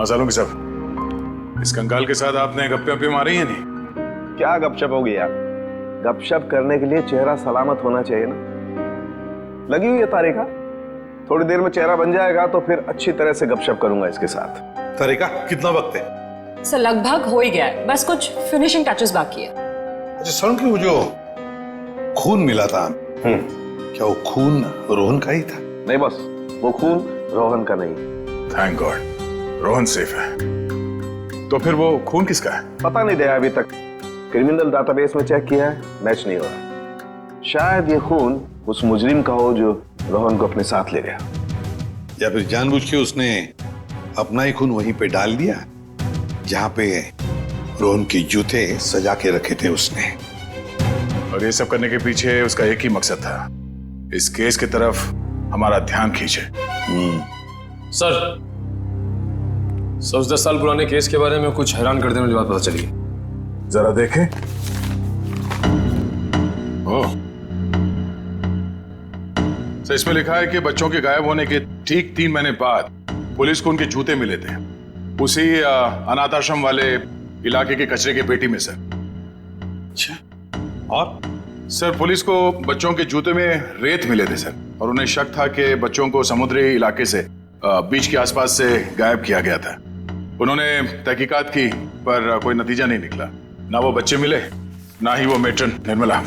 सालों के सब इस कंकाल के साथ आपने गप्पे वप्पे मारी है नहीं? क्या गपशप होगी यार? गपशप करने के लिए चेहरा सलामत होना चाहिए ना। लगी हुई है तारिका, थोड़ी देर में चेहरा बन जाएगा तो फिर अच्छी तरह से गपशप करूंगा इसके साथ। तारिका, कितना वक्त है? सर लगभग हो ही गया है, बस कुछ फिनिशिंग टचेस बाकी है। अच्छा सुन, कि वो जो खून मिला था, क्या वो खून रोहन का ही था? नहीं बस, वो खून रोहन का नहीं। थैंक गॉड, रोहन सेफ है। तो फिर वो खून किसका है? पता नहीं दया, अभी तक क्रिमिनल डाटाबेस में चेक किया है, मैच नहीं हो रहा। शायद ये खून उस मुजरिम का हो जो रोहन को अपने साथ ले गया, या फिर जानबूझ के उसने अपना ही खून वहीं पे डाल दिया जहां पे रोहन के जूते सजा के रखे थे उसने। और ये सब करने के पीछे उसका एक ही मकसद था, इस केस की तरफ हमारा ध्यान खींचे। सर 10 साल पुराने केस के बारे में कुछ हैरान कर देने वाली बात पता चली है। जरा देखें। ओह, तो इसमें लिखा है कि बच्चों के गायब होने के ठीक 3 महीने बाद पुलिस को उनके जूते मिले थे उसी अनाथ आश्रम वाले इलाके के कचरे के पेटी में सर। अच्छा, और सर पुलिस को बच्चों के जूते में रेत मिले थे सर, और उन्हें शक था कि बच्चों को समुद्री इलाके से बीच के आसपास से गायब किया गया था। उन्होंने तहकीकात की पर कोई नतीजा नहीं निकला, ना वो बच्चे मिले ना ही वो मेट्रन निर्मला।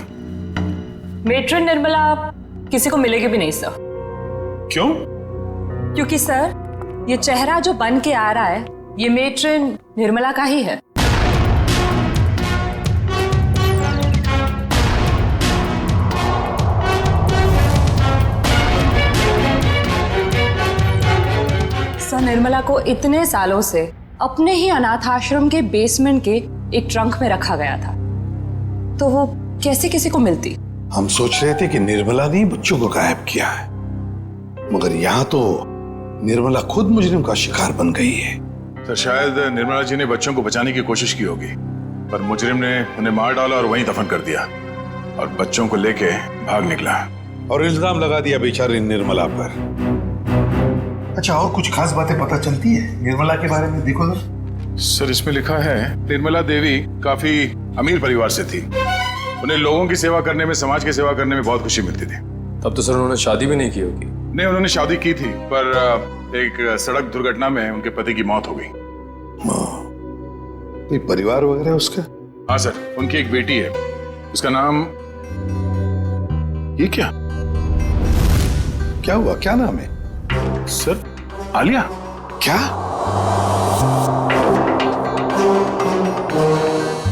मेट्रन निर्मला किसी को मिलेगी भी नहीं सर। क्यों? क्योंकि सर ये चेहरा जो बन के आ रहा है ये मेट्रन निर्मला का ही है। सर निर्मला को इतने सालों से अपने ही अनाथ आश्रम के बेसमेंट के एक ट्रंक में रखा गया था, तो वो कैसे किसी को मिलती? हम सोच रहे थे कि निर्मला ने बच्चों को गायब किया है, मगर यहाँ तो निर्मला खुद मुजरिम का शिकार बन गई है। सर शायद निर्मला जी ने बच्चों को बचाने की कोशिश की होगी, पर मुजरिम ने उन्हें मार डाला और वहीं दफन कर दिया और बच्चों को लेके भाग निकला और इल्जाम लगा दिया बेचारी निर्मला पर। अच्छा, और कुछ खास बातें पता चलती है निर्मला के बारे में? देखो सर इसमें लिखा है निर्मला देवी काफी अमीर परिवार से थी, उन्हें लोगों की सेवा करने में, समाज की सेवा करने में बहुत खुशी मिलती थी। तब तो सर उन्होंने शादी भी नहीं की होगी। नहीं, उन्होंने शादी की थी पर एक सड़क दुर्घटना में उनके पति की मौत हो गई। कोई परिवार वगैरह उसका? हाँ सर, उनकी एक बेटी है, उसका नाम, ये क्या क्या हुआ, क्या नाम है? सर आलिया। क्या?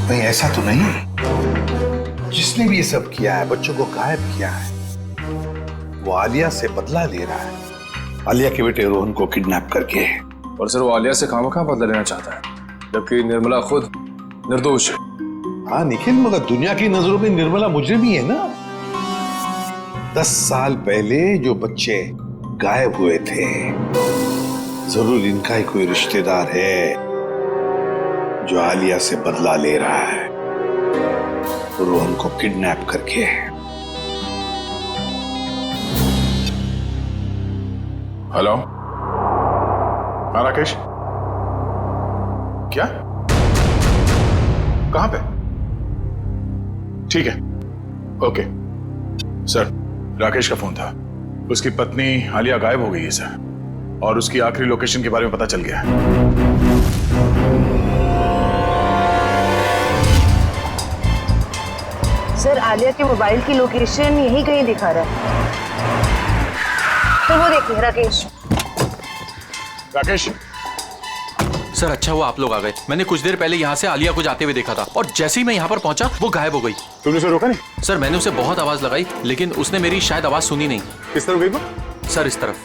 नहीं, ऐसा तो नहीं। जिसने भी ये सब किया है, बच्चों को गायब किया है, वो आलिया से बदला ले रहा है, आलिया के बेटे रोहन को किडनैप करके। और सर वो आलिया से खामखा बदला लेना चाहता है, जबकि निर्मला खुद निर्दोष है। हाँ निखिल, मगर दुनिया की नजरों में निर्मला मुजरिम ही है ना। 10 साल पहले जो बच्चे गायब हुए थे, जरूर इनका ही कोई रिश्तेदार है जो आलिया से बदला ले रहा है रोहन को किडनैप करके। हेलो, हाँ राकेश, क्या, कहां पे? ठीक है, ओके सर। राकेश का फोन था, उसकी पत्नी आलिया गायब हो गई है सर, और उसकी आखिरी लोकेशन के बारे में पता चल गया है। सर आलिया के मोबाइल की लोकेशन यहीं कहीं दिखा रहा है, तो वो देखिए राकेश। राकेश सर अच्छा हुआ आप लोग आ गए। मैंने कुछ देर पहले यहाँ से आलिया को जाते हुए देखा था, और जैसे ही मैं यहाँ पर पहुंचा वो गायब हो गई। तुमने उसे रोका नहीं? सर मैंने उसे बहुत आवाज लगाई, लेकिन उसने मेरी शायद आवाज सुनी नहीं। किस तरफ गई वो? सर इस तरफ।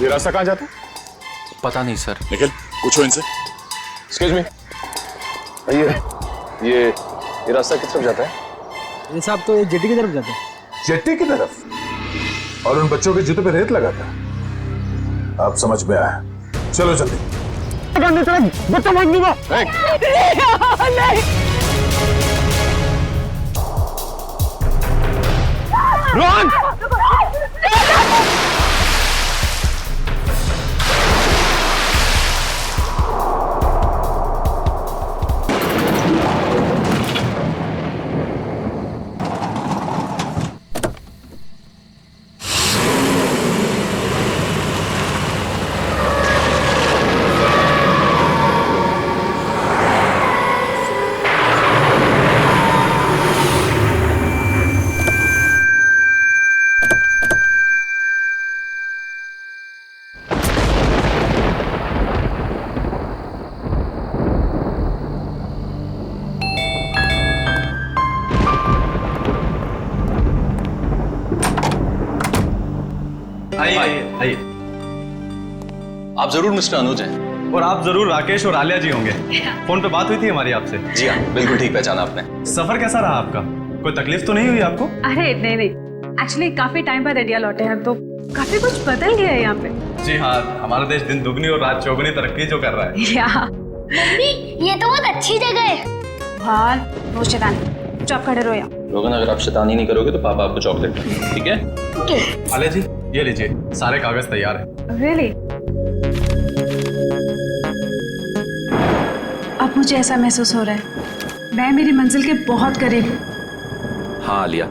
ये रास्ता कहाँ जाता है? पता नहीं सर। निखिल पूछो इनसे। एक्सक्यूज मी, ये रास्ता किस तरफ जाता है? ये साहब तो जेटी की तरफ जाता है। जेटी की तरफ? और उन बच्चों के जूते पे रेत लगा था। अब समझ में आया, चलो जल्दी। रोहन! आइए आइए। आप जरूर मिस्टर अनुज हैं। और आप जरूर राकेश और आलिया जी होंगे। फोन पे बात हुई थी हमारी आपसे। जी हाँ, बिल्कुल ठीक पहचाना आपने। सफर कैसा रहा आपका? कोई तकलीफ तो नहीं हुई आपको? अरे नहीं नहीं, एक्चुअली काफी टाइम बाद इंडिया लौटे हैं तो काफी कुछ बदल गया है यहाँ पे। जी हाँ, हमारा देश दिन दुगनी और रात चौगुनी तरक्की जो कर रहा है। मम्मी ये तो बहुत अच्छी जगह है। भाल वो शैतानी, चुप खड़े रहो यहाँ। रोगन, अगर आप शैतानी नहीं करोगे तो पापा आपको चॉकलेट देंगे, ठीक है? ओके। आलिया जी ये लीजिए, सारे कागज तैयार है। रियली? अब मुझे ऐसा महसूस हो रहा है मैं मेरी मंजिल के बहुत करीब हूँ। हाँ आलिया,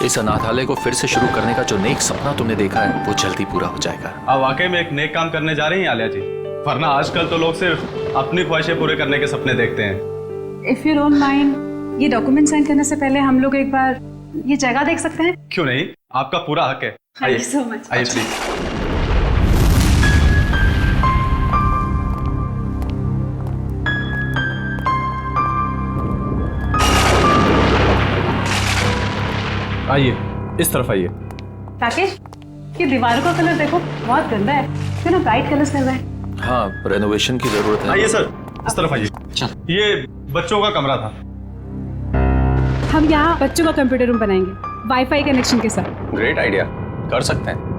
इस अनाथालय को फिर से शुरू करने का जो नेक सपना तुमने देखा है वो जल्दी पूरा हो जाएगा। आप वाकई में एक नेक काम करने जा रही हैं आलिया जी, वरना आजकल तो लोग सिर्फ अपनी ख्वाहिशें पूरे करने के सपने देखते हैं। इफ यू डोंट माइंड, ये डॉक्यूमेंट साइन करने से पहले हम लोग एक बार ये जगह देख सकते हैं? क्यों नहीं, आपका पूरा हक है। Thank you so much. आइए प्लीज। आइए, इस तरफ आइए। राकेश, ये दीवारों का कलर देखो, बहुत गंदा है, क्यों ना ब्राइट कलर्स करना है? हाँ, रेनोवेशन की जरूरत है। आइए सर, इस तरफ आइए। ये बच्चों का कमरा था। हम यहाँ बच्चों का कंप्यूटर रूम बनाएंगे, वाईफाई कनेक्शन के साथ। ग्रेट आइडिया, कर सकते हैं।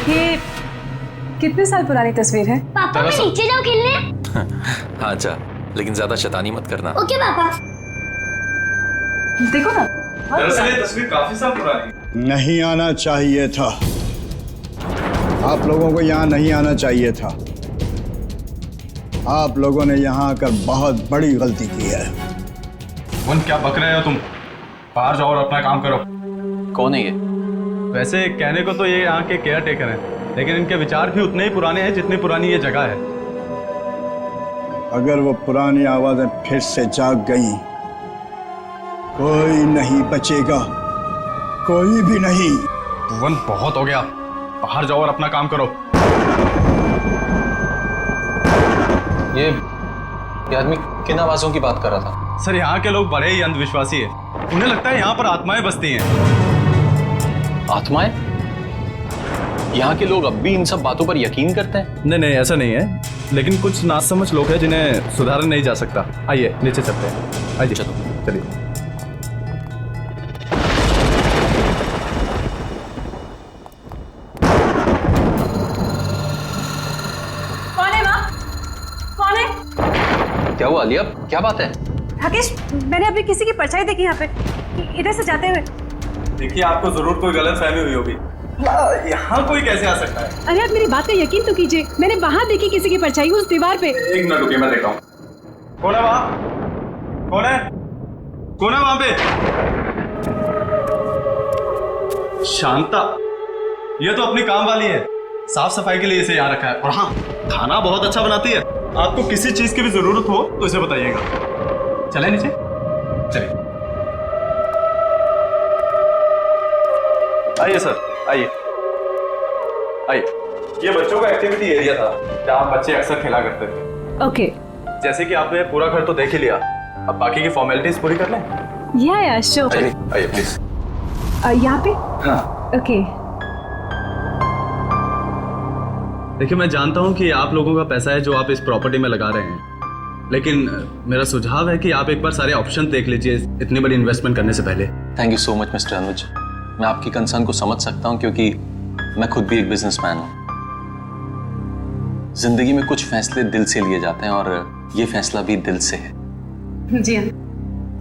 ये कितने साल पुरानी तस्वीर है? पापा मैं नीचे जाऊँ खेलने? हाँ जा, लेकिन ज्यादा शैतानी मत करना। ओके पापा। देखो ना, दरअसल ये तस्वीर काफी साल पुरानी। नहीं आना चाहिए था, आप लोगों को यहाँ नहीं आना चाहिए था। आप लोगों ने यहाँ आकर बहुत बड़ी गलती की है। वन, क्या बक रहे हो तुम? बाहर जाओ और अपना काम करो। कौन है ये? वैसे कहने को तो ये यहाँ के केयर टेकर हैं, लेकिन इनके विचार भी उतने ही पुराने हैं जितनी पुरानी ये जगह है। अगर वो पुरानी आवाजें फिर से जाग गई, कोई नहीं बचेगा, कोई भी नहीं। वन, बहुत हो गया, बाहर जाओ और अपना काम करो। ये आदमी किन आवाजों की बात कर रहा था? सर, यहाँ के लोग बड़े ही अंधविश्वासी हैं। उन्हें लगता है यहाँ पर आत्माएं बसती हैं। आत्माएं? यहाँ के लोग अब भी इन सब बातों पर यकीन करते हैं? नहीं नहीं, ऐसा नहीं है, लेकिन कुछ नासमझ लोग हैं जिन्हें सुधारा नहीं जा सकता। आइए नीचे चलते हैं। आइए चलो, चलिए। कौन है माँ? कौन है? क्या हुआ आलिया, क्या बात है? राकेश, मैंने अभी किसी की परछाई देखी यहाँ पे, इधर से जाते हुए। देखिए, आपको जरूर कोई गलत फहमी हुई होगी। यहाँ कोई कैसे आ सकता है? अरे आप मेरी बात का यकीन तो कीजिए, मैंने वहां देखी किसी की परछाई उस दीवार पे। एक मिनट रुकिए, मैं देखता हूँ। कौन है वहाँ? कौन है? कौन है वहाँ पे? शांता, ये तो अपनी काम वाली है, साफ सफाई के लिए इसे यहाँ रखा है। और हाँ, खाना बहुत अच्छा बनाती है। आपको किसी चीज की भी जरूरत हो तो इसे बताइएगा। चले नीचे, चलिए। आइए सर, आइए आइए। ये बच्चों का एक्टिविटी एरिया था जहाँ बच्चे अक्सर खेला करते थे। ओके। जैसे कि आपने पूरा घर तो देख ही लिया, अब बाकी की फॉर्मेलिटीज पूरी कर लें। या श्योर। आइए प्लीज। यहाँ पे? हाँ। ओके। देखिए, मैं जानता हूँ कि आप लोगों का पैसा है जो आप इस प्रॉपर्टी में लगा रहे हैं, लेकिन मेरा सुझाव है कि आप एक बार सारे ऑप्शन देख लीजिए इतनी बड़ी इन्वेस्टमेंट करने से पहले। Thank you so much mister Anuj, मैं आपकी कंसर्न को समझ सकता हूँ क्योंकि मैं खुद भी एक बिजनेसमैन हूँ। जिंदगी में कुछ फैसले दिल से लिए जाते हैं और ये फैसला भी दिल से है। जी हाँ,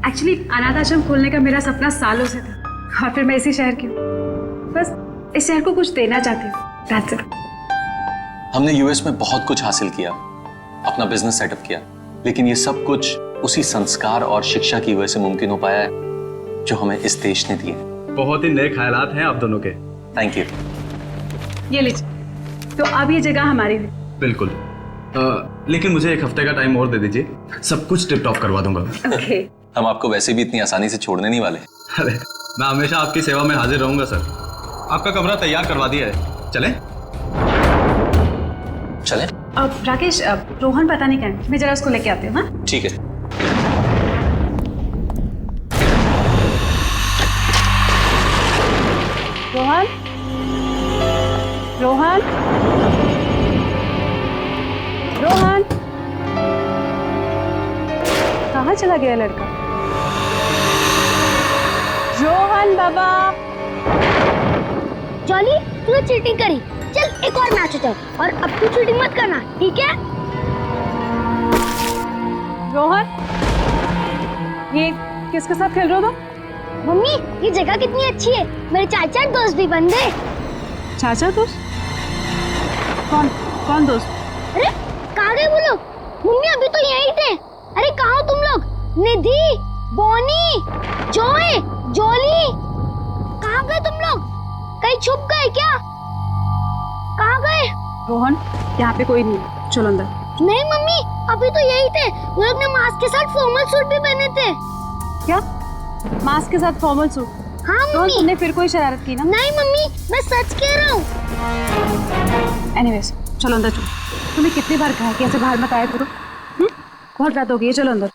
एक्चुअली अनाथ आश्रम खोलने का मेरा सपना सालों से था और फिर मैं इसी शहर की हूँ। बस इस शहर को कुछ देना चाहती हूँ। That's it. हमने यूएस में बहुत कुछ हासिल किया, अपना बिजनेस सेटअप किया, लेकिन ये सब कुछ उसी संस्कार और शिक्षा की वजह से मुमकिन हो पाया है जो हमें इस देश ने दिए। बहुत ही नए ख्यालात हैं आप दोनों के। Thank you. ये लीजिए। तो अब ये जगह हमारी है। बिल्कुल। लेकिन मुझे एक हफ्ते का टाइम और दे दीजिए, सब कुछ टिप टॉप करवा दूंगा। ओके। हम आपको वैसे भी इतनी आसानी से छोड़ने नहीं वाले। अरे मैं हमेशा आपकी सेवा में हाजिर रहूंगा सर। आपका कमरा तैयार करवा दिया है, चलें? चलें? अब राकेश, अब रोहन पता नहीं कहाँ है, मैं जरा उसको लेके आती हूँ। हाँ ठीक है। रोहन, रोहन, रोहन, कहाँ चला गया लड़का? रोहन बाबा। जॉली, तूने चीटिंग करी, चल एक और मैच हो और अब तू चीटिंग मत करना, ठीक है? रोहन, ये किसके साथ खेल रहे हो तुम? मम्मी, ये जगह कितनी अच्छी है, मेरे चाचा दोस्त भी बन गए। चाचा दोस्त? कौन कौन दोस्त? अरे कहाँ गए वो लोग? मम्मी अभी तो यहीं थे। अरे कहाँ हो तुम लोग? निधि, बॉनी, जॉय, जॉली, कहाँ गए तुम लोग? कहीं छुप गए क्या? कहाँ गए? रोहन, यहाँ पे कोई नहीं, चलो अंदर। नहीं मम्मी, अभी तो यही थे। वो लोग ने मास्क के साथ फॉर्मल सूट भी पहने थे। क्या? मास्क के साथ फॉर्मल सूट? हाँ मम्मी। तुमने फिर कोई शरारत की ना? नहीं मम्मी, मैं सच कह रहा हूँ। एनीवेज, चलो अंदर चलो। तुम्हें कितनी बार कहा कि ऐसे बाहर मत आया करो? बहुत रात हो गई है, चलो अंदर।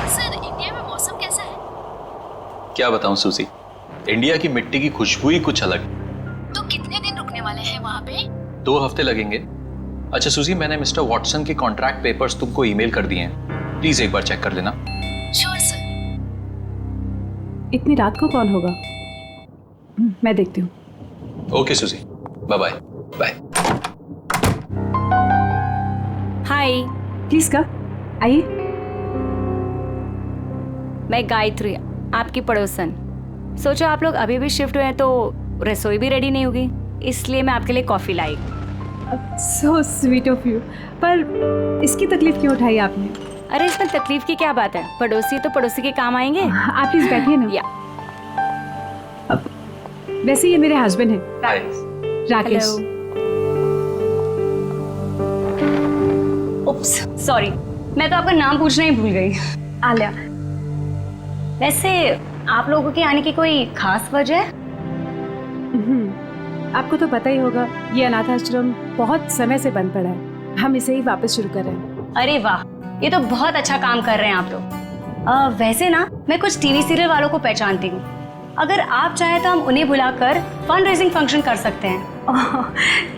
सर, इंडिया में मौसम कैसा है? क्या बताऊं सूजी, इंडिया की मिट्टी की खुशबू ही कुछ अलग। तो कितने दिन रुकने वाले हैं वहाँ पे? 2 हफ्ते लगेंगे। अच्छा सूजी, मैंने मिस्टर वॉटसन के कॉन्ट्रैक्ट पेपर्स तुमको ईमेल कर दिए हैं, प्लीज एक बार चेक कर लेना। Sure sir. इतनी रात को कौन होगा? मैं देखती हूँ। Okay Suzy, bye bye. Bye. Hi. Please का आइए। मैं गायत्री, आपकी पड़ोसन। सोचो आप लोग अभी भी शिफ्ट हुए हैं तो रसोई भी रेडी नहीं होगी, इसलिए मैं आपके लिए coffee lie. So sweet of you. पर इसकी तकलीफ क्यों उठाई आपने? अरे इसमें तकलीफ की क्या बात है, पड़ोसी तो पड़ोसी के काम आएंगे। आप प्लीज बैठिए ना। या वैसे ये मेरे हस्बैंड हैं, राकेश। उप्स, सॉरी, मैं तो आपका नाम पूछना ही भूल गई। आलिया। वैसे आप लोगों के आने की कोई खास वजह है? आपको तो पता ही होगा, ये अनाथ आश्रम बहुत समय से बंद पड़ा है, हम इसे ही वापस शुरू कर रहे हैं। अरे वाह, ये तो बहुत अच्छा काम कर रहे हैं आप लोग। वैसे ना, मैं कुछ टीवी सीरियल वालों को पहचानती हूँ, अगर आप चाहें तो हम उन्हें बुलाकर फंड रेजिंग फंक्शन कर सकते हैं।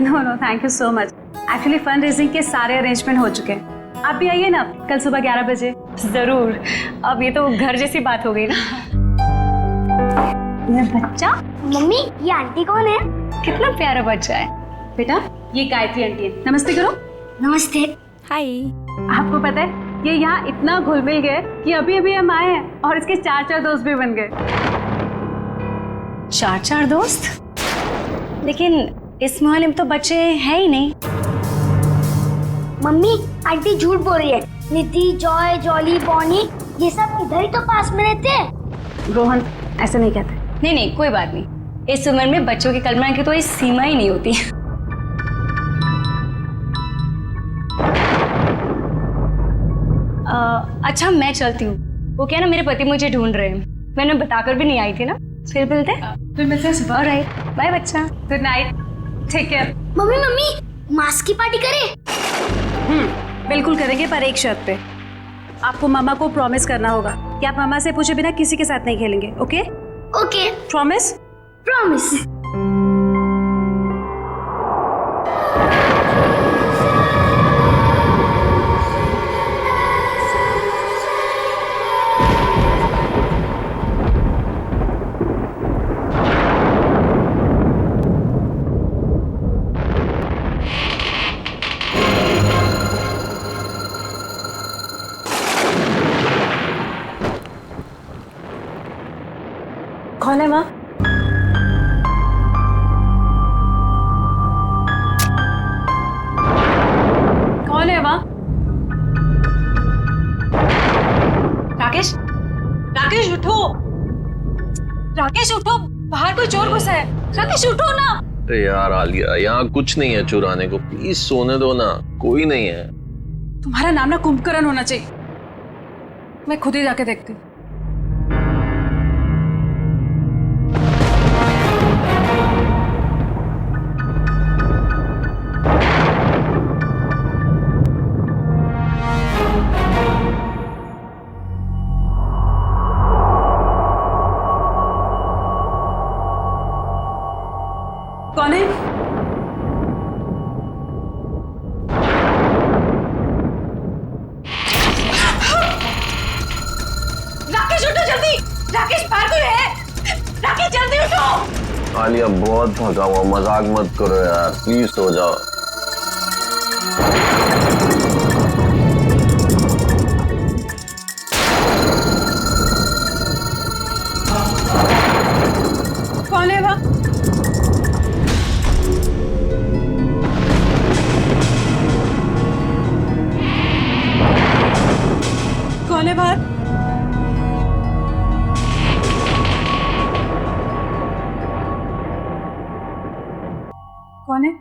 No no, thank you so much. Actually fund raising के सारे अरेंजमेंट हो चुके हैं। आप भी आइए ना कल सुबह 11 बजे। जरूर। अब ये तो घर जैसी बात हो गई ना। ये बच्चा? मम्मी, ये आंटी कौन है? कितना प्यारा बच्चा है। बेटा, ये गायत्री आंटी है। नमस्ते करो। नमस्ते। हाय। आपको पता है, ये यहाँ इतना घुल मिल गए कि अभी अभी हम आए हैं और इसके 4 दोस्त भी बन गए। 4 दोस्त? लेकिन इस मोहल्ले में तो बच्चे हैं ही नहीं। मम्मी, आंटी झूठ बोल रही है। निधि, जॉय, जॉली, बॉनी, ये सब इधर ही तो पास में रहते हैं। रोहन, ऐसे नहीं कहते। नहीं नहीं, कोई बात नहीं। इस उम्र में बच्चों की कल्पना की तो इस सीमा ही नहीं होती। अच्छा, मैं चलती हूँ। वो क्या ना, मेरे पति मुझे ढूंढ रहे हैं, मैंने बताकर भी नहीं आई थी ना। फिर मिलते हैं सुबह। ऑलराइट, बाय बच्चा। Good night, take care. Mummy mummy, mask की पार्टी करें? बिल्कुल करेंगे, पर एक शर्त पे। आपको मामा को प्रॉमिस करना होगा कि आप मामा से पूछे बिना किसी के साथ नहीं खेलेंगे। ओके? ओके। प्रॉमिस? प्रॉमिस। कौन है माँ? कौन है माँ? राकेश उठो, राकेश उठो, बाहर कोई चोर घुसा है। राकेश उठो ना। अरे यार आलिया, यहाँ कुछ नहीं है चुराने को, प्लीज सोने दो ना, कोई नहीं है। तुम्हारा नाम ना कुंभकर्ण होना चाहिए। मैं खुद ही जाके देखती हूँ। कौन है? राकेश उठो जल्दी। राकेश बाहर कोई है? राकेश जल्दी उठो। आलिया बहुत थका हुआ, मजाक मत करो यार, प्लीज सो जाओ। कौन है वह? कौन है बाहर? कौन है?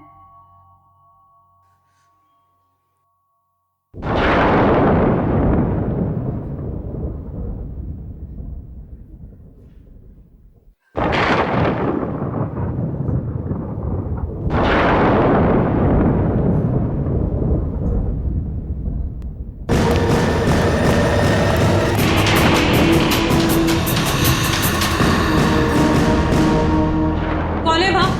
कौन है वहां?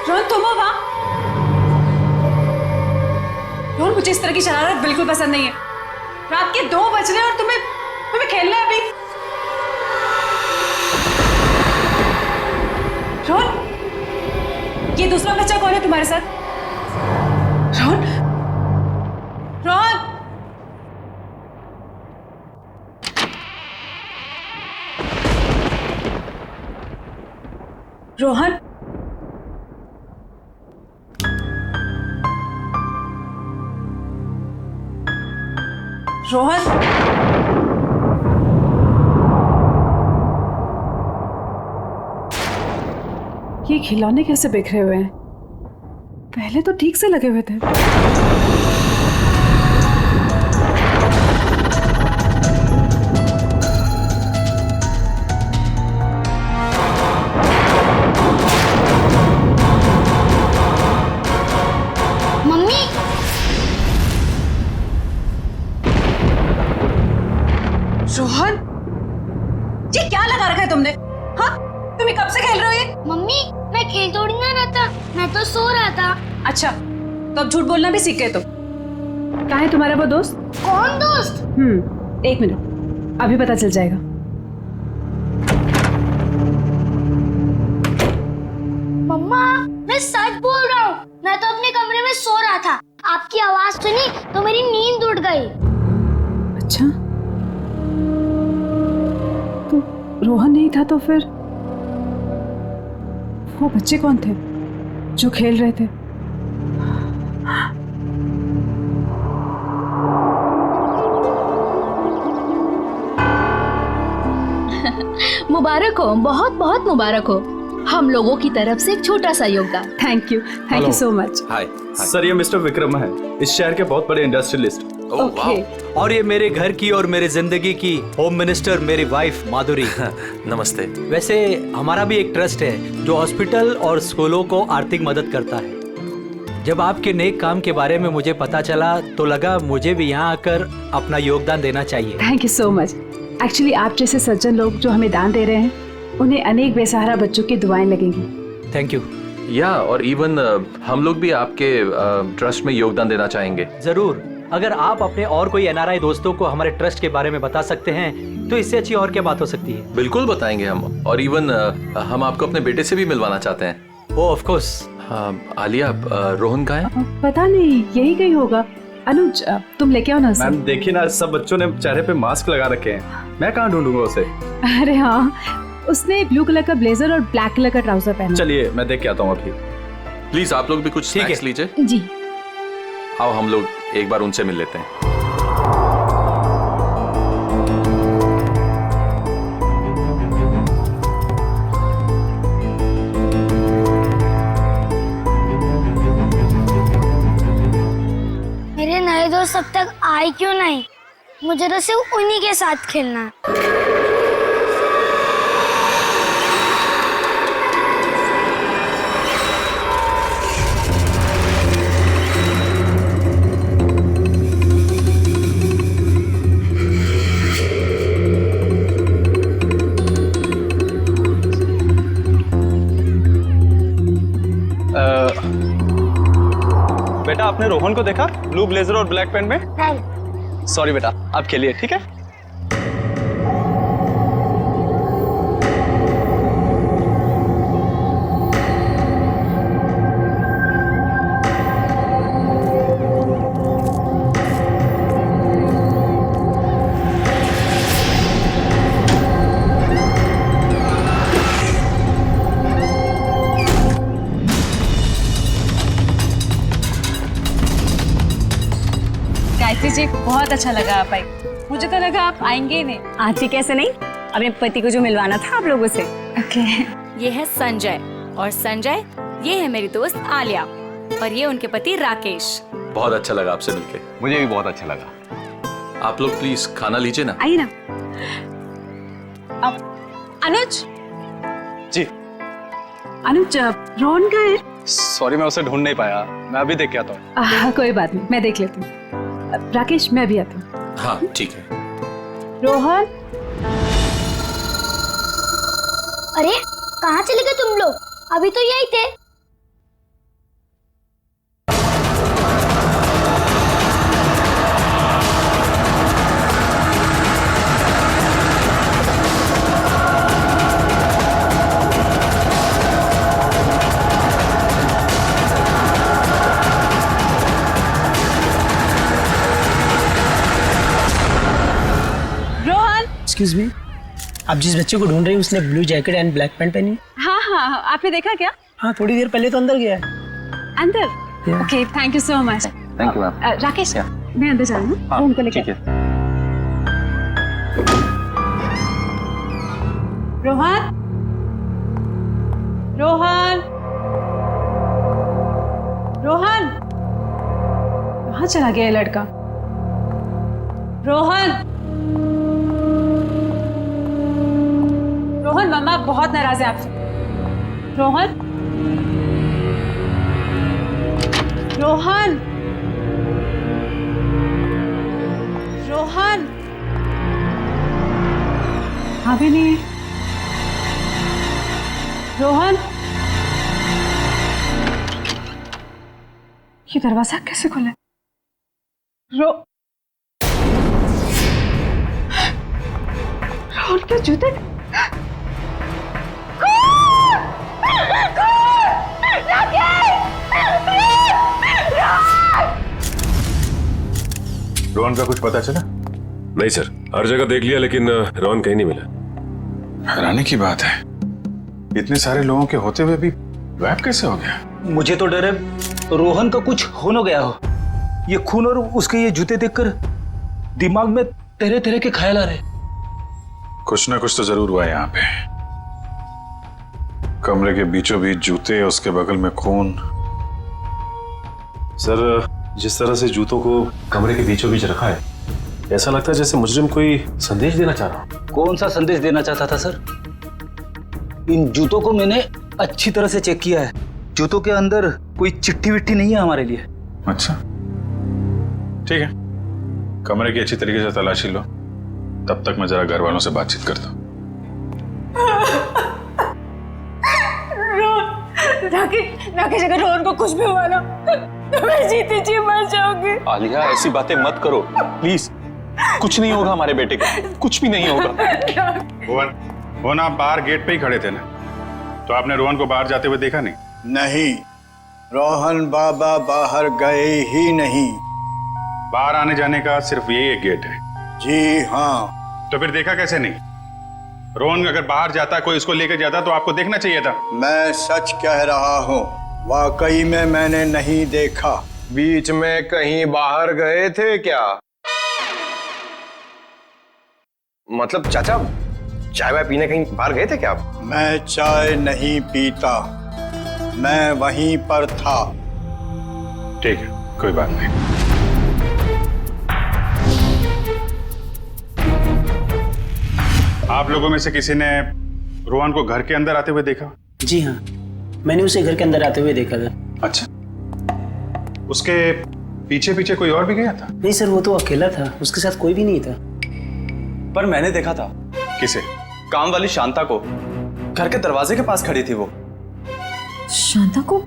रोहन तुम हो वहां? रोहन मुझे इस तरह की शरारत बिल्कुल पसंद नहीं है। रात के 2 बज रहे हैं और तुम्हें खेलना है अभी। रोहन, ये दूसरा बच्चा कौन है तुम्हारे साथ? रोहन, रोहन, रोहन, रोहन, ये खिलौने कैसे बिखरे हुए हैं? पहले तो ठीक से लगे हुए थे। मम्मी, रोहन, ये क्या लगा रखा है तुमने? हाँ, तुम्हें कब से खेल रहे हो ये? मम्मी मैं खेल थोड़ी ना रहा था, मैं तो सो रहा था। अच्छा, तो अब झूठ बोलना भी सीख गए तुम। कहाँ है तुम्हारा वो दोस्त? कौन दोस्त? 1 मिनट, अभी पता चल जाएगा। मम्मा मैं सच बोल रहा हूँ, मैं तो अपने कमरे में सो रहा था, आपकी आवाज सुनी तो मेरी नींद उड़ गई। अच्छा, तो रोहन नहीं था तो फिर वो बच्चे कौन थे जो खेल रहे थे? मुबारक हो, बहुत बहुत मुबारक हो। हम लोगों की तरफ से एक छोटा सा योगदान। Thank you so much. Hi sir, ये मिस्टर विक्रम है, इस शहर के बहुत बड़े इंडस्ट्रियलिस्ट। ओके। और ये मेरे घर की और मेरे जिंदगी की होम मिनिस्टर मेरी वाइफ माधुरी। नमस्ते। वैसे हमारा भी एक ट्रस्ट है जो हॉस्पिटल और स्कूलों को आर्थिक मदद करता है। जब आपके नेक काम के बारे में मुझे पता चला तो लगा मुझे भी यहाँ आकर अपना योगदान देना चाहिए। Thank you so much. Actually आप जैसे सज्जन लोग जो हमें दान दे रहे हैं, उन्हें अनेक बेसहारा बच्चों की दुआएं लगेंगी। Thank you. या और इवन हम लोग भी आपके ट्रस्ट में योगदान देना चाहेंगे। जरूर, अगर आप अपने और कोई एनआरआई दोस्तों को हमारे ट्रस्ट के बारे में बता सकते हैं तो इससे अच्छी और क्या बात हो सकती है। बिल्कुल बताएंगे हम, और इवन हम आपको अपने बेटे से भी मिलवाना चाहते हैं। ओह ऑफ कोर्स। आलिया, रोहन कहाँ है? पता नहीं, यही कहीं होगा। अनुज तुम लेके आओ ना उसे। मैम देखिए ना, सब बच्चों ने चेहरे पे मास्क लगा रखे हैं, मैं कहाँ ढूंढूंगा उसे? अरे हाँ, उसने ब्लू कलर का ब्लेजर और ब्लैक कलर का ट्राउजर पहना। चलिए मैं देख के आता हूँ अभी। प्लीज आप लोग भी कुछ स्नैक्स लीजिए। जी। आओ हम लोग एक बार उनसे मिल लेते हैं। मेरे नए दोस्त अब तक आए क्यों नहीं? मुझे तो सिर्फ उन्हीं के साथ खेलना है। बेटा आपने रोहन को देखा ब्लू ब्लेजर और ब्लैक पैंट में? नहीं। सॉरी बेटा, आप खेलिए, ठीक है? गायत्री जी बहुत अच्छा लगा आप आई। मुझे तो लगा आप आएंगे ही नहीं। आती कैसे नहीं, अपने पति को जो मिलवाना था आप लोगों से। ओके। ये है संजय, और संजय ये है मेरी दोस्त आलिया, और ये उनके पति राकेश। बहुत अच्छा लगा आपसे मिलके। मुझे भी बहुत अच्छा लगा। आप लोग प्लीज खाना लीजिए ना। आइए ना। अनुज। जी। अनुज, रोहन का है? सॉरी मैं उसे ढूंढ नहीं पाया, मैं अभी देख के आता हूँ। कोई बात नहीं, मैं देख लेती हूँ। राकेश, मैं भी आती हूँ। हाँ ठीक है। रोहन। अरे कहाँ चले गए तुम लोग? अभी तो यही थे। एक्सक्यूज मी, आप जिस बच्चे को ढूंढ रही हैं उसने blue jacket and black pant पहनी? हाँ हाँ, आपने देखा क्या? हाँ, थोड़ी देर पहले तो अंदर गया है। अंदर? Okay, thank you so much. Thank you ma'am. Rakesh, मैं अंदर जा रही हूँ। हाँ, उनको लेकर। ठीक है। रोहन, रोहन, रोहन, कहाँ चला गया ये लड़का? रोहन, रोहन, मम्मा बहुत नाराज है आपसे। रोहन, रोहन, रोहन, हाँ भी नहीं। रोहन, ये दरवाजा कैसे खुला? रोहन के जूते। रोहन का कुछ पता चला? नहीं सर, हर जगह देख लिया लेकिन रोहन कहीं नहीं मिला। हैरानी की बात है, इतने सारे लोगों के होते हुए भी गायब कैसे हो गया? मुझे तो डर है रोहन का कुछ हो न गया हो। ये खून और उसके ये जूते देखकर दिमाग में तरह तरह के ख्याल आ रहे। कुछ ना कुछ तो जरूर हुआ यहाँ पे। कमरे के बीचों बीच जूते, उसके बगल में खून। सर, जिस तरह से जूतों को कमरे के बीचों बीच रखा है, ऐसा लगता है जैसे मुजरिम कोई संदेश देना चाह रहा। कौन सा संदेश देना चाहता था सर? इन जूतों को मैंने अच्छी तरह से चेक किया है। जूतों के अंदर कोई चिट्ठी विट्ठी नहीं है हमारे लिए। अच्छा ठीक है, कमरे की अच्छी तरीके से तलाशी लो, तब तक मैं जरा घर वालों से बातचीत करता हूँ। राकेश, अगर रोहन को कुछ भी हुआ ना तो मैं जीती जी मर जाऊंगी। आलिया ऐसी बातें मत करो प्लीज। कुछ नहीं होगा हमारे बेटे को, कुछ भी नहीं होगा। रोहन, आप बाहर गेट पे ही खड़े थे ना, तो आपने रोहन को बाहर जाते हुए देखा नहीं? नहीं, रोहन बाबा बाहर गए ही नहीं। बाहर आने जाने का सिर्फ यही एक गेट है? जी हाँ। तो फिर देखा कैसे नहीं? रोहन अगर बाहर जाता, कोई इसको लेकर जाता तो आपको देखना चाहिए था। मैं सच कह रहा हूँ, वाकई में मैंने नहीं देखा। बीच में कहीं बाहर गए थे क्या? मतलब चाचा, चाय वाय पीने कहीं बाहर गए थे क्या आप? मैं चाय नहीं पीता, मैं वहीं पर था। ठीक है, कोई बात नहीं। आप लोगों में से किसी ने रोहन को घर के अंदर आते हुए देखा? जी हाँ, मैंने उसे घर के अंदर आते हुए देखा था। अच्छा, उसके पीछे पीछे कोई और भी गया था? नहीं सर, वो तो अकेला था, उसके साथ कोई भी नहीं था। पर मैंने देखा था। किसे? काम वाली शांता को। घर के दरवाजे के पास खड़ी थी वो। शांता को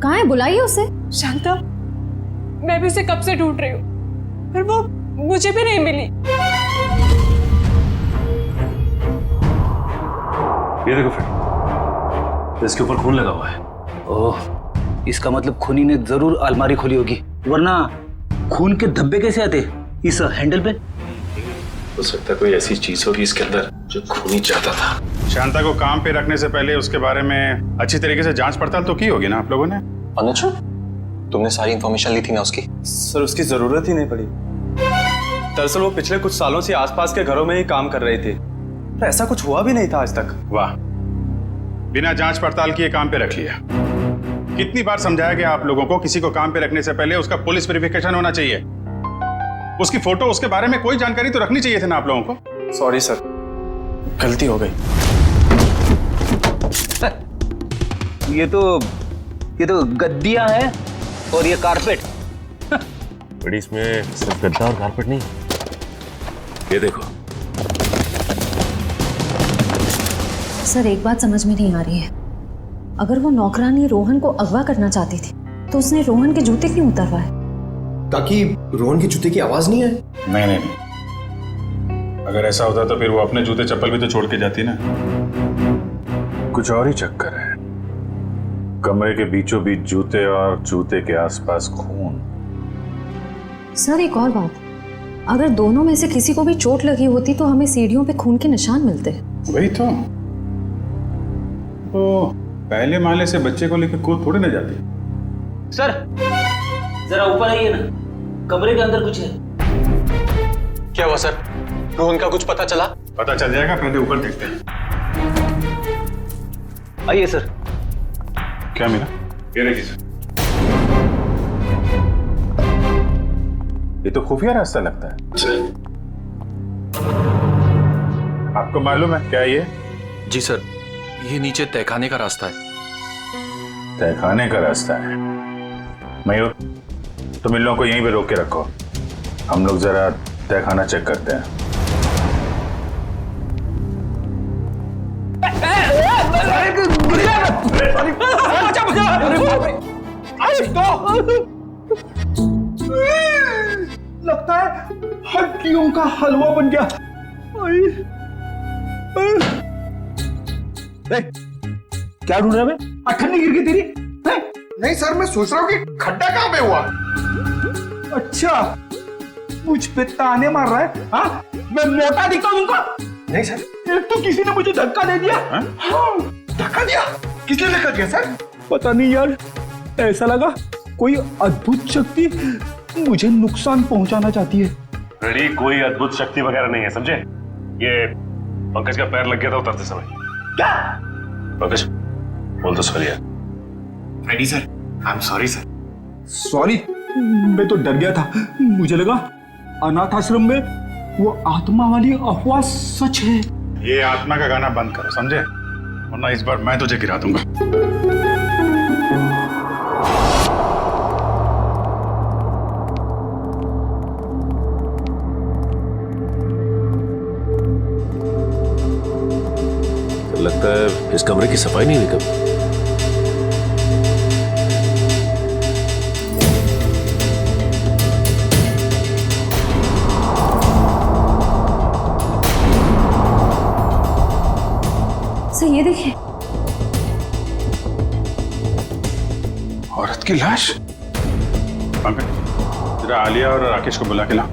कहाँ है? बुलाइए उसे। शांता, मैं भी उसे कब से ढूंढ रही हूँ, पर वो मुझे भी नहीं मिली। ये देखो फिर, इसके ऊपर खून लगा हुआ है। ओह, इसका मतलब खूनी ने जरूर अलमारी खोली होगी, वरना खून के धब्बे कैसे आते इस हैंडल पे? हो सकता है कोई ऐसी चीज होगी इसके अंदर जो खूनी चाहता था। शांता को काम पे रखने से पहले उसके बारे में अच्छी तरीके से जांच पड़ताल तो की होगी ना आप लोगों ने? अनुज, तुमने सारी इंफॉर्मेशन ली थी ना उसकी? सर, उसकी जरूरत ही नहीं पड़ी। दरअसल वो पिछले कुछ सालों से आसपास के घरों में ही काम कर रही थी, पर ऐसा कुछ हुआ भी नहीं था आज तक। वाह, बिना जांच पड़ताल किए काम पे रख लिया। कितनी बार समझाया गया आप लोगों को, किसी को काम पे रखने से पहले उसका पुलिस वेरिफिकेशन होना चाहिए, उसकी फोटो, उसके बारे में कोई जानकारी तो रखनी चाहिए थी ना आप लोगों को। सॉरी सर, गलती हो गई। ये तो गद्दियां हैं और ये कारपेट। बड़ी इसमें सिर्फ गद्दा और कारपेट नहीं, ये देखो। सर, एक बात समझ में नहीं आ रही है। अगर वो नौकरानी रोहन को अगवा करना चाहती थी तो उसने रोहन के जूते क्यों उतरवाए? ताकि रोहन के जूते की आवाज नहीं आए। नहीं, अगर ऐसा होता तो फिर वो अपने जूते चप्पल भी तो छोड़ के जाती ना। कुछ और ही चक्कर है। कमरे के बीचों बीच जूते और जूते के आसपास खून। सर, एक और बात, अगर दोनों में से किसी को भी चोट लगी होती तो हमें सीढ़ियों पे खून के निशान मिलते। वही तो पहले माले से बच्चे को लेकर कूद थोड़ी ना जाती। सर, जरा ऊपर आइए ना, कमरे के अंदर कुछ है। क्या हुआ सर? रोहन का कुछ पता चला? पता चल जाएगा, पहले ऊपर देखते हैं। आइए सर। क्या मिला? ये देखिए सर, ये तो खुफिया रास्ता लगता है। आपको मालूम है क्या ये? जी सर, ये नीचे तहखाने का रास्ता है। तहखाने का रास्ता है? मयूर, तुम इन लोगों को यहीं पे रोक के रखो, हम लोग जरा तहखाना चेक करते हैं। लगता है हड्डियों का हलवा बन गया। क्या ढूंढ रहा है? अठन्नी गिर गई तेरी? नहीं सर, मैं सोच रहा हूँ कि खड्डा कहाँ पे हुआ। अच्छा, मुझ पे ताने मार रहा है? हाँ, मैं मोटा दिखता हूँ तुमको? नहीं सर, एक तो किसी ने मुझे धक्का दे दिया। हाँ, धक्का दिया? किसने धक्का दिया सर? पता नहीं यार, ऐसा लगा कोई अद्भुत शक्ति मुझे नुकसान पहुंचाना चाहती है। रेडी, कोई अद्भुत शक्ति वगैरह नहीं है, समझे? ये पंकज का पैर लग गया था उतरते समय। क्या? पंकज, बोल तो सॉरी यार। Ready sir, I am sorry sir. Sorry? मैं तो डर गया था, मुझे लगा अनाथ आश्रम में वो आत्मा वाली अफवाह सच है। ये आत्मा का गाना बंद करो, समझे? वरना इस बार मैं तुझे गिरा दूंगा। लगता है इस कमरे की सफाई नहीं हुई कभी। सर, ये देखिए, औरत की लाश। पंकज, जरा आलिया और राकेश को बुला के ला।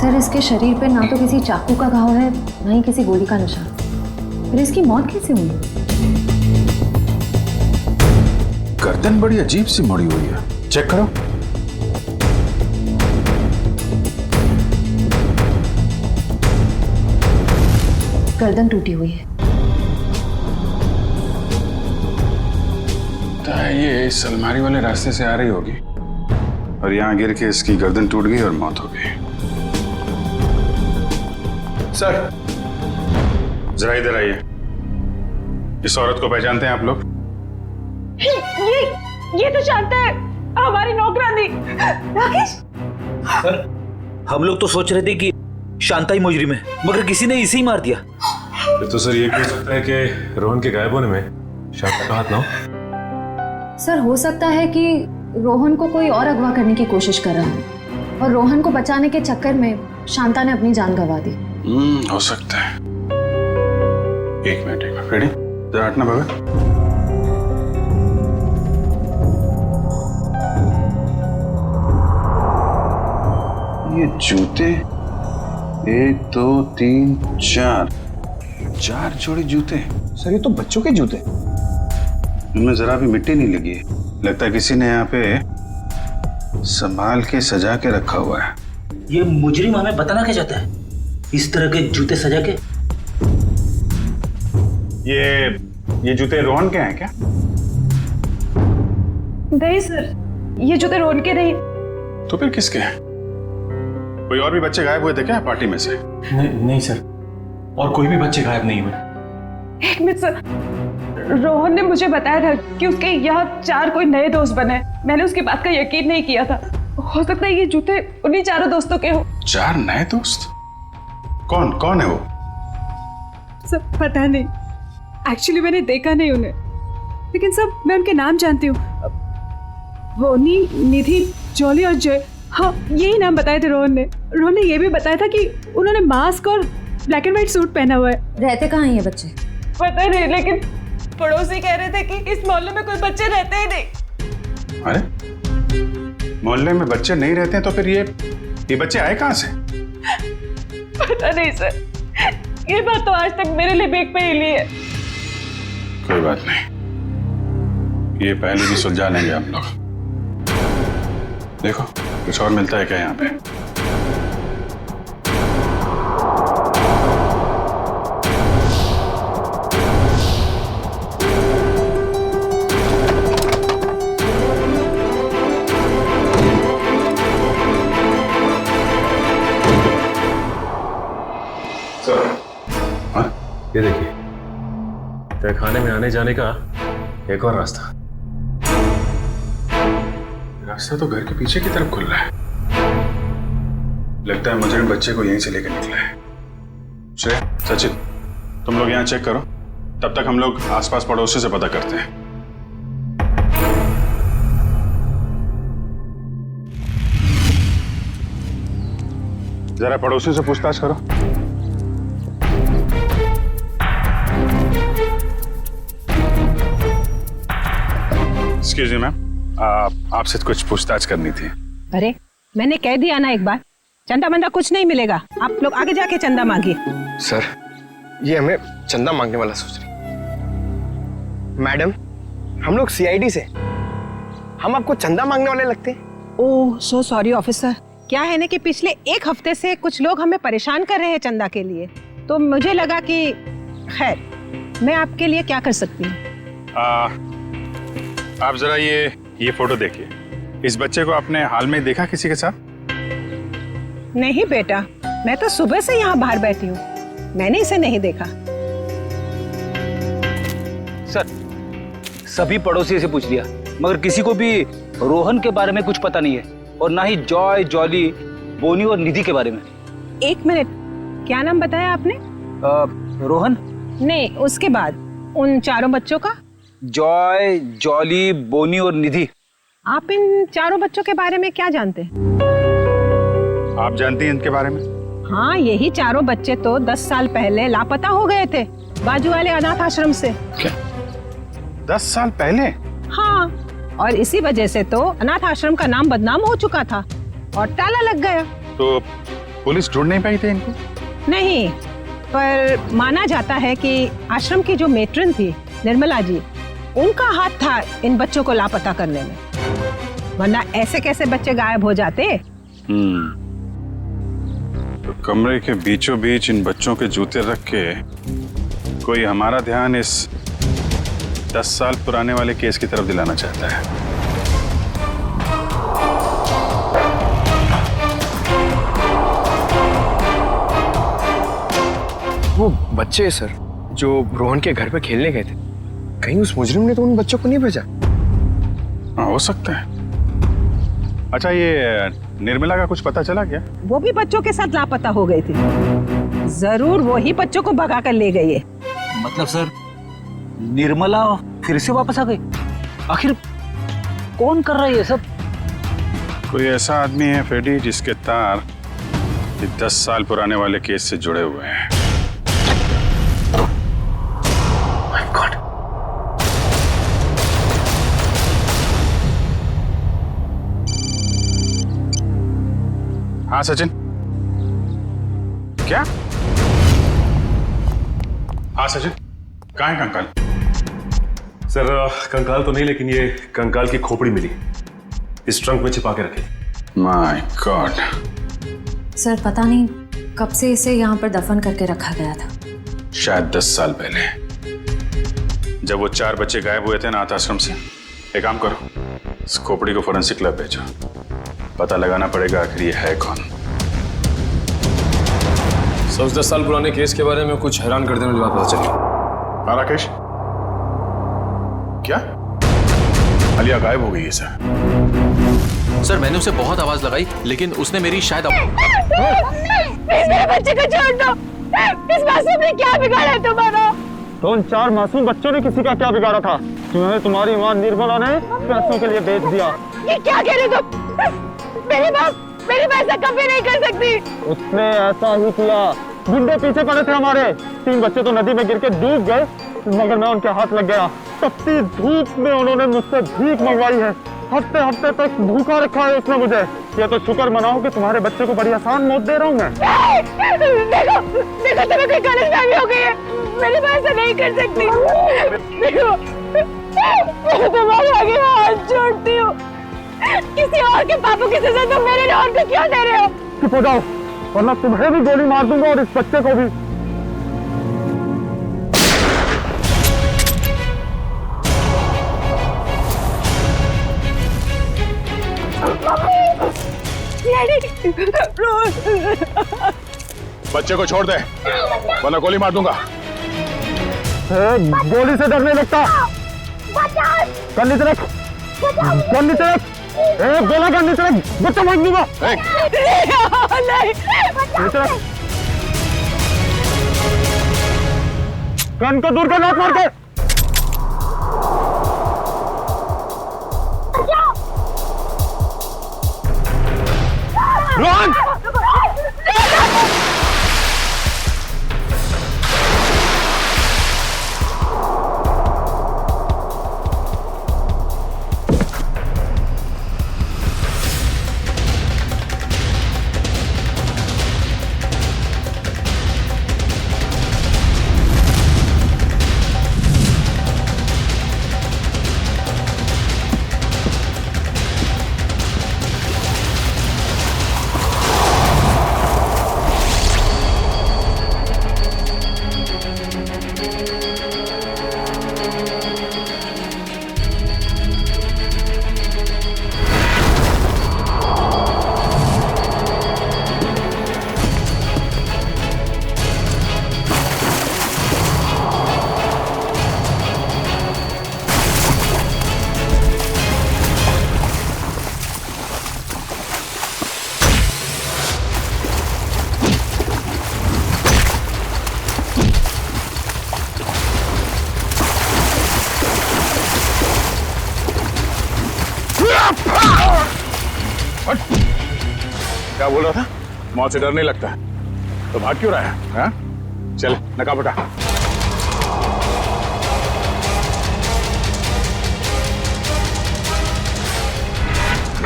सर इसके शरीर पे ना तो किसी चाकू का घाव है ना ही किसी गोली का निशान। फिर इसकी मौत कैसे हुई? गर्दन बड़ी अजीब सी मुड़ी हुई है, चेक करो। गर्दन टूटी हुई है। तो ये इस अलमारी वाले रास्ते से आ रही होगी और यहाँ गिर के इसकी गर्दन टूट गई और मौत हो गई। सर जरा इधर आइए। इस औरत को पहचानते हैं आप लोग? ये तो शांता है, हमारी नौकरानी। राकेश सर, हम लोग तो सोच रहे थे कि शांता ही मुजरिम है, मगर किसी ने इसे ही मार दिया। तो सर ये कह सकता है कि रोहन के गायब होने में शांता का हाथ ना हो? सर हो सकता है कि रोहन को कोई और अगवा करने की कोशिश कर रहा है और रोहन को बचाने के चक्कर में शांता ने अपनी जान गंवा दी। हो सकता है। एक मिनट रेडी, जरा हटना भगत। ये जूते 1 2 3 4 जोड़ी जूते। सर ये तो बच्चों के जूते, इनमें जरा भी मिट्टी नहीं लगी है। लगता है किसी ने यहाँ पे संभाल के सजा के रखा हुआ है। ये मुजरिम हमें बताना क्या चाहता है? इस तरह के जूते सजा के? ये जूते रोहन के हैं क्या? नहीं सर, ये जूते रोहन के नहीं। तो फिर किसके हैं? कोई और भी बच्चे गायब हुए थे क्या पार्टी में से? नहीं सर, और कोई भी बच्चे गायब नहीं हुए। एक मिनट सर, रोहन ने मुझे बताया था कि उसके यहाँ 4 कोई नए दोस्त बने। मैंने उसकी बात का यकीन नहीं किया था। हो सकता है ये जूते उन्हीं 4 दोस्तों के हो। 4 नए दोस्त? कौन है वो? सब पता नहीं, एक्चुअली मैंने देखा नहीं उन्हें, लेकिन सब मैं उनके नाम जानती हूँ। बोनी, निधि, जॉली और जय। हाँ, यही नाम बताए थे रोहन ने। रोहन ने ये भी बताया था कि उन्होंने मास्क और ब्लैक एंड व्हाइट सूट पहना हुआ है। रहते कहाँ हैं ये बच्चे? पता नहीं, लेकिन पड़ोसी कह रहे थे कि इस मोहल्ले में कोई बच्चे रहते ही नहीं। अरे मोहल्ले में बच्चे नहीं रहते हैं तो फिर ये बच्चे आए कहाँ से? पता नहीं सर, ये बात तो आज तक मेरे लिए बेक पे हिली है। कोई बात नहीं, ये पहले भी सुलझा लेंगे हम लोग। देखो कुछ और मिलता है क्या यहाँ पे? ये देखिए, तहखाने में आने जाने का एक और रास्ता तो घर के पीछे की तरफ खुल रहा है। लगता है मुजरिम बच्चे को यहीं से लेकर निकला है। श्रेया, सचिन, तुम लोग यहाँ चेक करो, तब तक हम लोग आसपास पड़ोसी से पता करते हैं। जरा पड़ोसी से पूछताछ करो। एक्सक्यूज मी मैम, आपसे कुछ पूछताछ करनी थी। अरे मैंने कह दिया ना एक बार, चंदा मंदा कुछ नहीं मिलेगा। आप लोग आगे जाके चंदा मांगिए। सर ये हमें चंदा मांगने वाला सोच रही। मैडम हम लोग सीआईडी से, हम आपको चंदा मांगने वाले लगते हैं। ओह सो सॉरी ऑफिसर। क्या है ना कि पिछले 1 हफ्ते से कुछ लोग हमें परेशान कर रहे हैं चंदा के लिए, तो मुझे लगा कि खैर मैं आपके लिए क्या कर सकती हूँ। आप जरा ये फोटो देखिए। इस बच्चे को आपने हाल में देखा किसी के साथ? नहीं बेटा, मैं तो सुबह से यहाँ बाहर बैठी हूँ, मैंने इसे नहीं देखा। सर सभी पड़ोसी से पूछ लिया, मगर किसी को भी रोहन के बारे में कुछ पता नहीं है, और ना ही जॉय, जॉली, बोनी और निधि के बारे में। 1 मिनट, क्या नाम बताया आपने? रोहन नहीं, उसके बाद उन 4 बच्चों का? जॉय, जॉली, बोनी और निधि। आप इन 4 बच्चों के बारे में क्या जानते हैं? आप जानती हैं इनके बारे में? हाँ, यही 4 बच्चे तो 10 साल पहले लापता हो गए थे बाजू वाले अनाथ आश्रम से। क्या 10 साल पहले? हाँ, और इसी वजह से तो अनाथ आश्रम का नाम बदनाम हो चुका था और ताला लग गया। तो पुलिस ढूंढ नहीं पाई थी इनको? नहीं, पर माना जाता है कि आश्रम की जो मेट्रन थी निर्मला जी, उनका हाथ था इन बच्चों को लापता करने में, वरना ऐसे कैसे बच्चे गायब हो जाते। तो कमरे के बीचों बीच इन बच्चों के जूते रख के कोई हमारा ध्यान इस 10 साल पुराने वाले केस की तरफ दिलाना चाहता है। वो बच्चे सर जो रोहन के घर पे खेलने गए थे, कहीं उस मुजरिम ने तो उन बच्चों को नहीं भेजा? हाँ, हो सकता है। अच्छा, ये निर्मला का कुछ पता चला क्या? वो भी बच्चों के साथ लापता हो गई थी। जरूर वो ही बच्चों को भगा कर ले गई है। मतलब सर, निर्मला फिर से वापस आ गई? आखिर कौन कर रहा है ये सब? कोई ऐसा आदमी है फेडी जिसके तार 10 साल पुराने वाले केस से जुड़े हुए हैं। हाँ सचिन, क्या? हाँ सचिन, कहाँ है कंकाल? सर, कंकाल तो नहीं, लेकिन ये कंकाल की खोपड़ी मिली, इस ट्रंक में छिपा के रखी। My God. सर पता नहीं कब से इसे यहाँ पर दफन करके रखा गया था। शायद 10 साल पहले, जब वो 4 बच्चे गायब हुए थे अनाथ आश्रम से। एक काम करो, इस खोपड़ी को फोरेंसिक लैब भेजो, पता लगाना पड़ेगा आखिर ये है कौन। सर, उस 10 साल पुराने केस के बारे में कुछ हैरान कर देने वाली बात पता चली। हाँ राकेश, क्या? आलिया गायब हो गई है सर। सर, मैंने उसे बहुत आवाज लगाई, लेकिन उसने मेरी शायद मेरे बच्चे को छोड़ दो। इस मासूम ने क्या बिगाड़ा है तुम्हारा? तो उन 4 मासूम बच्चों ने किसी का क्या बिगाड़ा था? तुम्हें तुम्हारी मां निर्मला ने पैसों के लिए बेच दिया। ये क्या कह रहे तुम? मेरी मां ऐसा कभी नहीं कर सकती। उसने ऐसा ही किया। गुंडे पीछे पड़े थे हमारे। 3 बच्चे तो नदी में गिर के डूब गए, मगर मैं उनके हाथ लग गया। तपती धूप में उन्होंने मुझसे भीख मंगवाई है। हफ्ते हफ्ते तक भूखा रखा है उसने मुझे। ये तो शुक्र मनाओ कि तुम्हारे बच्चे को बड़ी आसान मौत दे रहा हूँ मैं। देखो तुम्हें कोई गलतफहमी हो गई है। मेरी मां ऐसा नहीं कर सकती। देखो, मैं तुम्हारे आगे हाथ जोड़ती हूँ। किसी और के पापों की सजा तुम मेरे रोहन को क्यों दे रहे हो? चुप हो जाओ, वरना तुम्हें भी गोली मार दूंगा और इस बच्चे को भी। बच्चे को छोड़ दे, वरना गोली मार दूंगा। गोली से डर नहीं लगता। कर नीचे रख, कर नीचे रख। गोला कर नीचे रख, बच्चा मार दूंगा। नीचे रख, कान को दूर कर, लात मार के। रोहन! क्या बोल रहा था? मौत से डर नहीं लगता तो भाग क्यों रहा है? हाँ? चल नकाब उठा।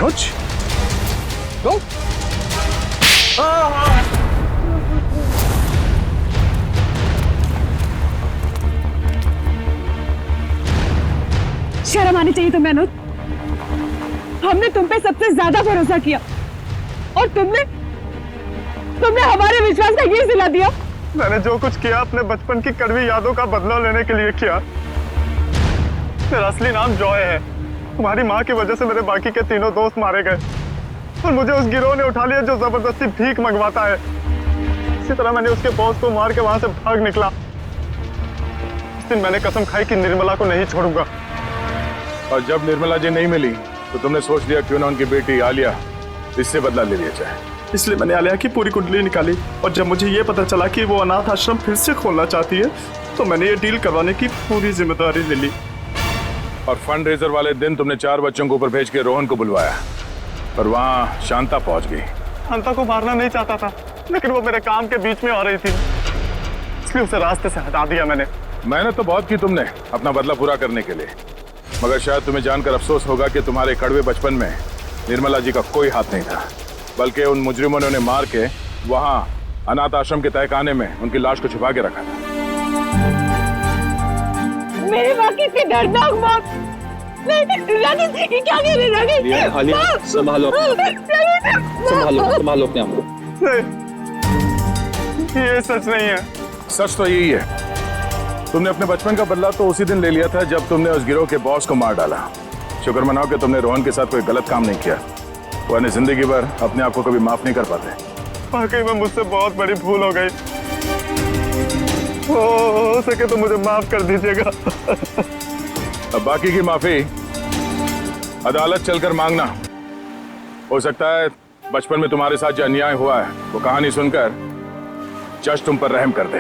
कुछ तो शर्म आनी चाहिए तुम्हें अनुज। हमने तुम पे सबसे ज्यादा भरोसा किया और तुमने हमारे विश्वास का ये सिला दिया। मैंने जो कुछ किया अपने बचपन की कड़वी यादों का बदला लेने के लिए किया। मेरा असली नाम जॉय है। तुम्हारी माँ की वजह से मेरे बाकी के तीनों दोस्त मारे गए और मुझे उस गिरोह ने उठा लिया जो जबरदस्ती भीख मंगवाता है। इसी तरह मैंने उसके बॉस को मार के वहां से भाग निकला। उस दिन मैंने कसम खाई कि निर्मला को नहीं छोड़ूंगा। और जब निर्मला जी नहीं मिली तो तुमने सोच लिया क्यों ना उनकी बेटी आलिया इससे बदला ले लिया जाए। इसलिए मैंने आलिया की पूरी कुंडली निकाली और जब मुझे ये पता चला कि वो अनाथ आश्रम फिर से खोलना चाहती है तो मैंने ये डील करवाने की पूरी जिम्मेदारी ले ली। और फंड रेजर वाले दिन तुमने 4 बच्चों को ऊपर भेज के रोहन को बुलवाया और वहां शांता पहुंच गई। शांता को मारना नहीं चाहता था लेकिन वो मेरे काम के बीच में आ रही थी, इसलिए उसे रास्ते से हटा दिया मैंने। मेहनत तो बहुत की तुमने अपना बदला पूरा करने के लिए, मगर शायद तुम्हें जानकर अफसोस होगा कि तुम्हारे कड़वे बचपन में निर्मला जी का कोई हाथ नहीं था, बल्कि उन मुजरिमों ने उन्हें मार के वहां अनाथ आश्रम के तहखाने में उनकी लाश को छुपा के रखा था। मेरे माँ की इतनी दर्दनाक मौत। राकेश, ये क्या कह रहे राकेश? आलिया, संभालो संभालो अपने आप को। ये सच नहीं है। सच तो यही है, तुमने अपने बचपन का बदला तो उसी दिन ले लिया था जब तुमने उस गिरोह के बॉस को मार डाला। शुक्र मनाओ कि तुमने रोहन के साथ कोई गलत काम नहीं किया, वरना जिंदगी भर अपने आप को कभी माफ नहीं कर पाते। वाकई में मुझसे बहुत बड़ी भूल हो गई। हो सके तो मुझे माफ कर दीजिएगा। अब बाकी की माफी अदालत चलकर मांगना। हो सकता है बचपन में तुम्हारे साथ जो अन्याय हुआ है वो कहानी सुनकर जज तुम पर रहम कर दे।